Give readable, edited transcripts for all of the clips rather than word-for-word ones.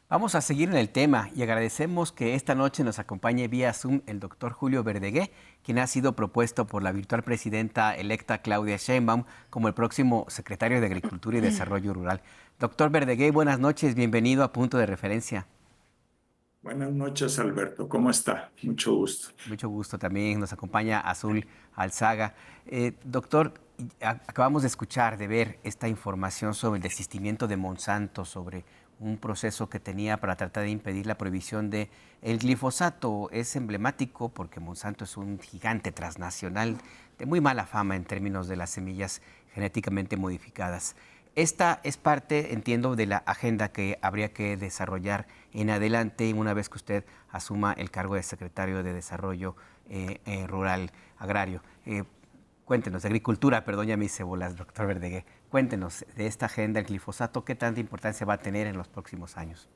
Vamos a seguir en el tema y agradecemos que esta noche nos acompañe vía Zoom el doctor Julio Verdegué, quien ha sido propuesto por la virtual presidenta electa Claudia Sheinbaum como el próximo secretario de Agricultura y Desarrollo Rural. Doctor Verdegué, buenas noches, bienvenido a Punto de Referencia. Buenas noches, Alberto. ¿Cómo está? Mucho gusto. Mucho gusto también, nos acompaña Azul Alzaga. Doctor, acabamos de escuchar, de ver esta información sobre el desistimiento de Monsanto, sobre un proceso que tenía para tratar de impedir la prohibición de el glifosato. Es emblemático porque Monsanto es un gigante transnacional de muy mala fama en términos de las semillas genéticamente modificadas. Esta es parte, entiendo, de la agenda que habría que desarrollar en adelante una vez que usted asuma el cargo de secretario de Desarrollo Rural Agrario. Cuéntenos, de Agricultura, perdón, ya me hice bolas, doctor Verdegué. Cuéntenos de esta agenda, el glifosato, ¿qué tanta importancia va a tener en los próximos años?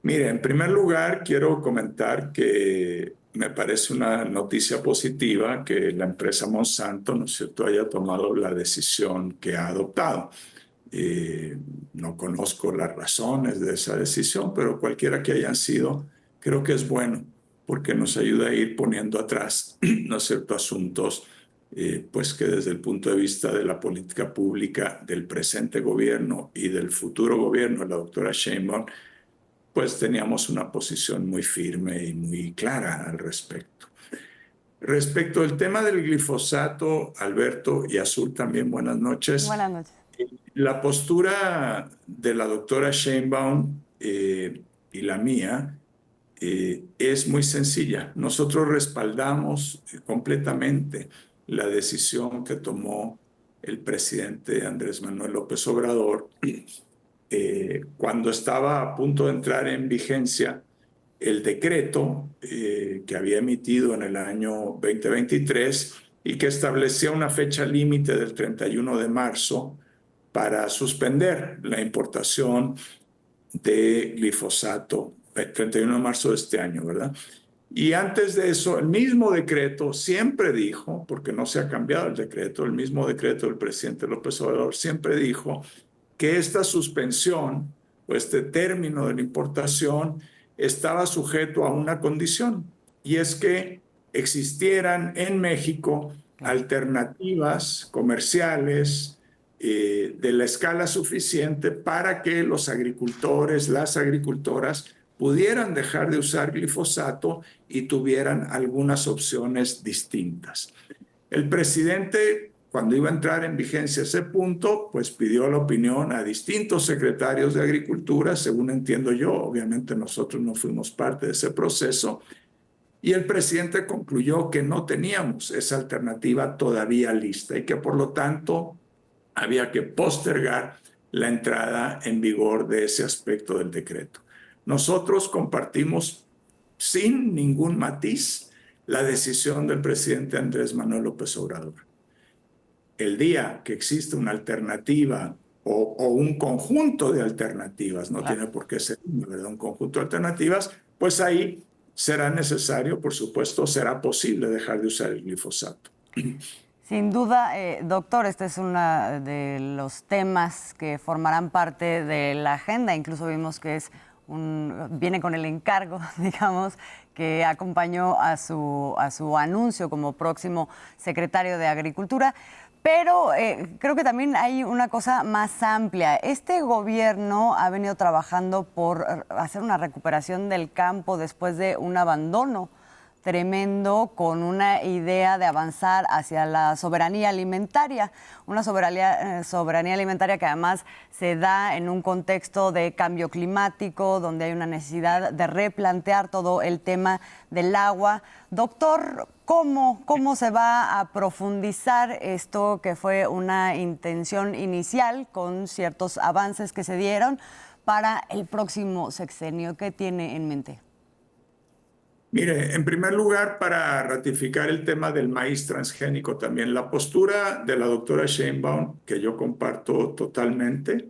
Mire, en primer lugar, quiero comentar que me parece una noticia positiva que la empresa Monsanto, ¿no es cierto?, haya tomado la decisión que ha adoptado. No conozco las razones de esa decisión, pero cualquiera que hayan sido, creo que es bueno, porque nos ayuda a ir poniendo atrás, ¿no es cierto?, asuntos, pues que desde el punto de vista de la política pública del presente gobierno y del futuro gobierno, la doctora Sheinbaum, pues teníamos una posición muy firme y muy clara al respecto. Respecto al tema del glifosato, Alberto y Azul también, buenas noches. Buenas noches. La postura de la doctora Sheinbaum y la mía es muy sencilla. Nosotros respaldamos completamente la decisión que tomó el presidente Andrés Manuel López Obrador cuando estaba a punto de entrar en vigencia el decreto que había emitido en el año 2023 y que establecía una fecha límite del 31 de marzo para suspender la importación de glifosato, el 31 de marzo de este año, ¿verdad? Y antes de eso, el mismo decreto siempre dijo, porque no se ha cambiado el decreto, el mismo decreto del presidente López Obrador siempre dijo que esta suspensión o este término de la importación estaba sujeto a una condición, y es que existieran en México Claro. alternativas comerciales de la escala suficiente para que los agricultores, las agricultoras, pudieran dejar de usar glifosato y tuvieran algunas opciones distintas. El presidente, cuando iba a entrar en vigencia ese punto, pues pidió la opinión a distintos secretarios de Agricultura, según entiendo yo. Obviamente nosotros no fuimos parte de ese proceso, y el presidente concluyó que no teníamos esa alternativa todavía lista y que por lo tanto había que postergar la entrada en vigor de ese aspecto del decreto. Nosotros compartimos sin ningún matiz la decisión del presidente Andrés Manuel López Obrador. El día que existe una alternativa o un conjunto de alternativas, no Claro. tiene por qué ser una, ¿verdad?, un conjunto de alternativas, pues ahí será necesario, por supuesto, será posible dejar de usar el glifosato. Sin duda, doctor, este es uno de los temas que formarán parte de la agenda. Incluso vimos que viene con el encargo, digamos, que acompañó a su anuncio como próximo secretario de Agricultura. Pero creo que también hay una cosa más amplia. Este gobierno ha venido trabajando por hacer una recuperación del campo después de un abandono tremendo, con una idea de avanzar hacia la soberanía alimentaria, una soberanía alimentaria que además se da en un contexto de cambio climático, donde hay una necesidad de replantear todo el tema del agua. Doctor, ¿cómo se va a profundizar esto que fue una intención inicial con ciertos avances que se dieron para el próximo sexenio? ¿Qué tiene en mente? Mire, en primer lugar, para ratificar el tema del maíz transgénico también, la postura de la doctora Sheinbaum, que yo comparto totalmente,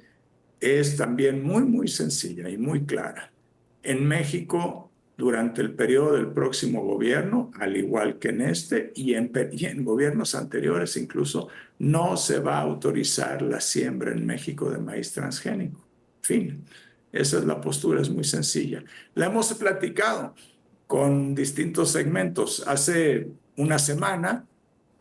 es también muy, muy sencilla y muy clara. En México, durante el periodo del próximo gobierno, al igual que en este y en gobiernos anteriores incluso, no se va a autorizar la siembra en México de maíz transgénico. Fin. Esa es la postura, es muy sencilla. La hemos platicado con distintos segmentos. Hace una semana,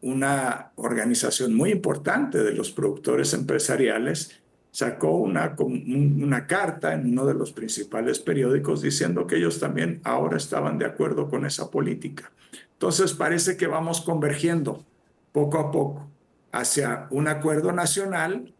una organización muy importante de los productores empresariales sacó una carta en uno de los principales periódicos diciendo que ellos también ahora estaban de acuerdo con esa política. Entonces parece que vamos convergiendo poco a poco hacia un acuerdo nacional,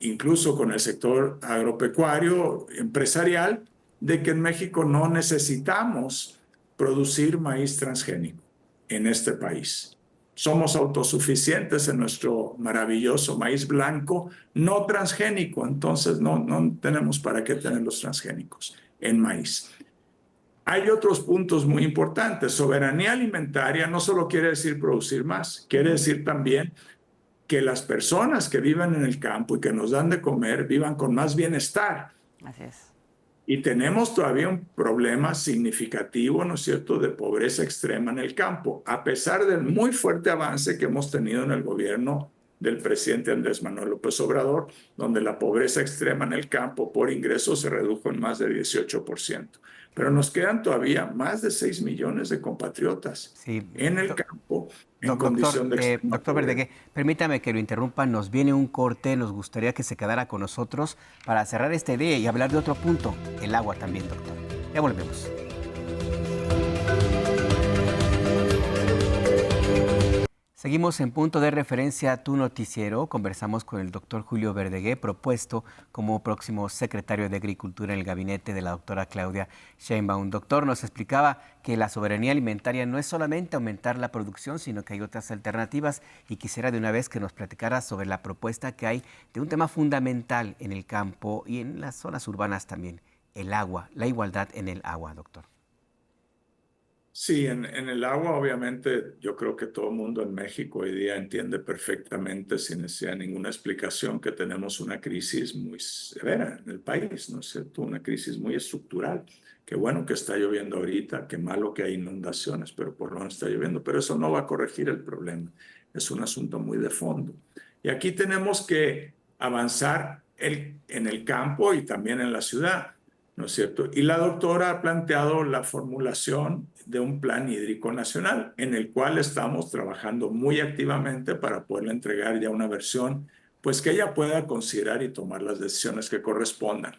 incluso con el sector agropecuario, empresarial, de que en México no necesitamos producir maíz transgénico en este país. Somos autosuficientes en nuestro maravilloso maíz blanco no transgénico, entonces no tenemos para qué tener los transgénicos en maíz. Hay otros puntos muy importantes. Soberanía alimentaria no solo quiere decir producir más, quiere decir también que las personas que viven en el campo y que nos dan de comer vivan con más bienestar. Así es. Y tenemos todavía un problema significativo, ¿no es cierto?, de pobreza extrema en el campo, a pesar del muy fuerte avance que hemos tenido en el gobierno del presidente Andrés Manuel López Obrador, donde la pobreza extrema en el campo por ingreso se redujo en más de 18%. Pero nos quedan todavía más de 6 millones de compatriotas en el campo en condición de extrema Doctor pobreza. Verdeguer, permítame que lo interrumpa, nos viene un corte, nos gustaría que se quedara con nosotros para cerrar esta idea y hablar de otro punto, el agua también, doctor. Ya volvemos. Seguimos en Punto de Referencia a Tu Noticiero. Conversamos con el doctor Julio Verdeguer, propuesto como próximo secretario de Agricultura en el gabinete de la doctora Claudia Sheinbaum. Doctor, nos explicaba que la soberanía alimentaria no es solamente aumentar la producción, sino que hay otras alternativas. Y quisiera de una vez que nos platicara sobre la propuesta que hay de un tema fundamental en el campo y en las zonas urbanas también, el agua, la igualdad en el agua, doctor. Sí, en el agua obviamente yo creo que todo el mundo en México hoy día entiende perfectamente, sin necesidad de ninguna explicación, que tenemos una crisis muy severa en el país, ¿no es cierto? Una crisis muy estructural. Qué bueno que está lloviendo ahorita, qué malo que hay inundaciones, pero por lo menos está lloviendo. Pero eso no va a corregir el problema. Es un asunto muy de fondo. Y aquí tenemos que avanzar en el campo y también en la ciudad, ¿no es cierto? Y la doctora ha planteado la formulación de un plan hídrico nacional, en el cual estamos trabajando muy activamente para poderle entregar ya una versión, pues que ella pueda considerar y tomar las decisiones que correspondan.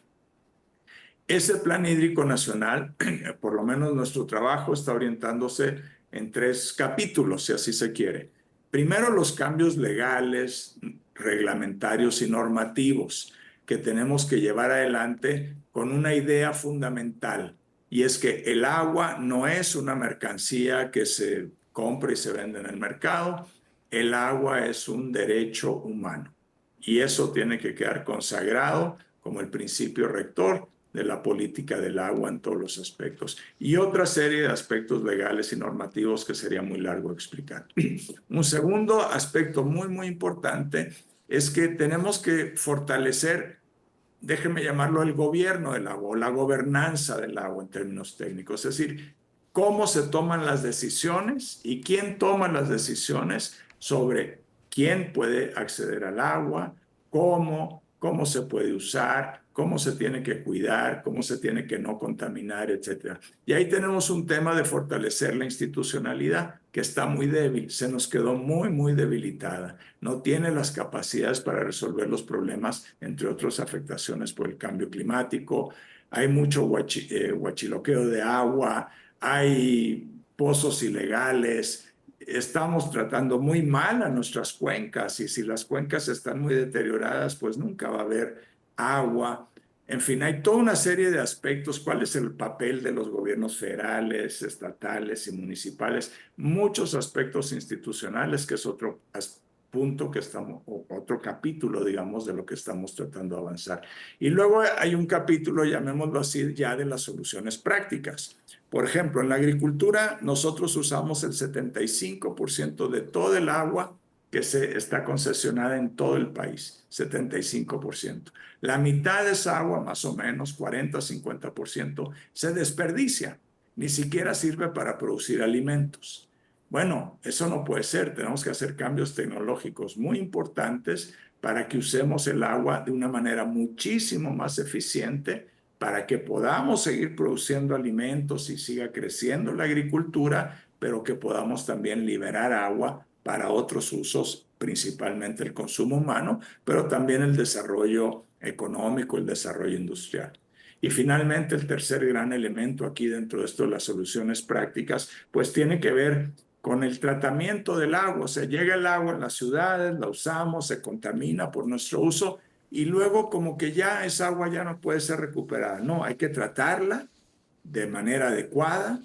Ese plan hídrico nacional, por lo menos nuestro trabajo está orientándose en 3 capítulos, si así se quiere. Primero, los cambios legales, reglamentarios y normativos que tenemos que llevar adelante con una idea fundamental, y es que el agua no es una mercancía que se compra y se vende en el mercado. El agua es un derecho humano y eso tiene que quedar consagrado como el principio rector de la política del agua en todos los aspectos, y otra serie de aspectos legales y normativos que sería muy largo explicar. Un segundo aspecto muy importante es que tenemos que fortalecer, déjeme llamarlo, el gobierno del agua o la gobernanza del agua en términos técnicos, es decir, cómo se toman las decisiones y quién toma las decisiones sobre quién puede acceder al agua, cómo se puede usar, cómo se tiene que cuidar, cómo se tiene que no contaminar, etc. Y ahí tenemos un tema de fortalecer la institucionalidad, que está muy débil, se nos quedó muy debilitada. No tiene las capacidades para resolver los problemas, entre otras afectaciones por el cambio climático. Hay mucho huachiloqueo de agua, hay pozos ilegales. Estamos tratando muy mal a nuestras cuencas, y si las cuencas están muy deterioradas, pues nunca va a haber agua. En fin, hay toda una serie de aspectos. ¿Cuál es el papel de los gobiernos federales, estatales y municipales? Muchos aspectos institucionales, que es otro punto que estamos, otro capítulo, digamos, de lo que estamos tratando de avanzar. Y luego hay un capítulo, llamémoslo así, ya de las soluciones prácticas. Por ejemplo, en la agricultura nosotros usamos el 75% de todo el agua que se está concesionada en todo el país, 75%. La mitad de esa agua, más o menos, 40-50%, se desperdicia. Ni siquiera sirve para producir alimentos. Bueno, eso no puede ser. Tenemos que hacer cambios tecnológicos muy importantes para que usemos el agua de una manera muchísimo más eficiente para que podamos seguir produciendo alimentos y siga creciendo la agricultura, pero que podamos también liberar agua para otros usos, principalmente el consumo humano, pero también el desarrollo económico, el desarrollo industrial. Y finalmente, el tercer gran elemento aquí dentro de esto de las soluciones prácticas, pues tiene que ver con el tratamiento del agua. O sea, llega el agua en las ciudades, la usamos, se contamina por nuestro uso y luego como que ya esa agua ya no puede ser recuperada. No, hay que tratarla de manera adecuada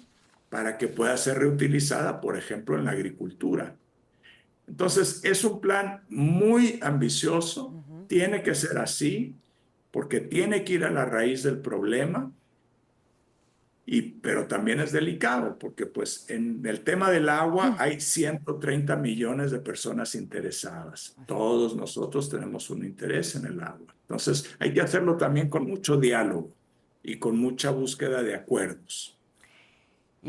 para que pueda ser reutilizada, por ejemplo, en la agricultura. Entonces, es un plan muy ambicioso, tiene que ser así, porque tiene que ir a la raíz del problema, pero también es delicado, porque pues en el tema del agua hay 130 millones de personas interesadas. Todos nosotros tenemos un interés en el agua. Entonces, hay que hacerlo también con mucho diálogo y con mucha búsqueda de acuerdos.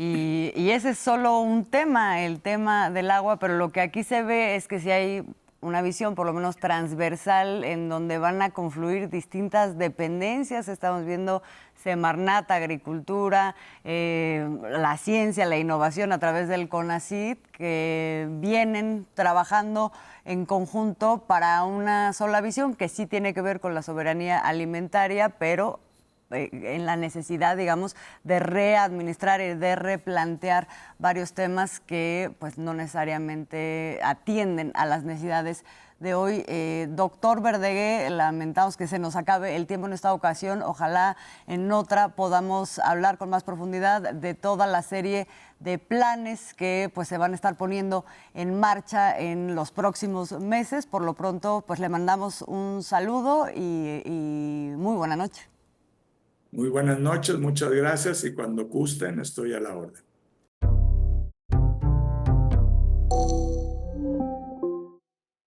Y ese es solo un tema, el tema del agua, pero lo que aquí se ve es que si hay una visión por lo menos transversal en donde van a confluir distintas dependencias. Estamos viendo Semarnat, agricultura, la ciencia, la innovación a través del CONACYT, que vienen trabajando en conjunto para una sola visión que sí tiene que ver con la soberanía alimentaria, pero en la necesidad, digamos, de readministrar y de replantear varios temas que pues no necesariamente atienden a las necesidades de hoy. Doctor Verdeguer, lamentamos que se nos acabe el tiempo en esta ocasión. Ojalá en otra podamos hablar con más profundidad de toda la serie de planes que pues se van a estar poniendo en marcha en los próximos meses. Por lo pronto, pues le mandamos un saludo y muy buena noche. Muy buenas noches, muchas gracias y cuando gusten estoy a la orden.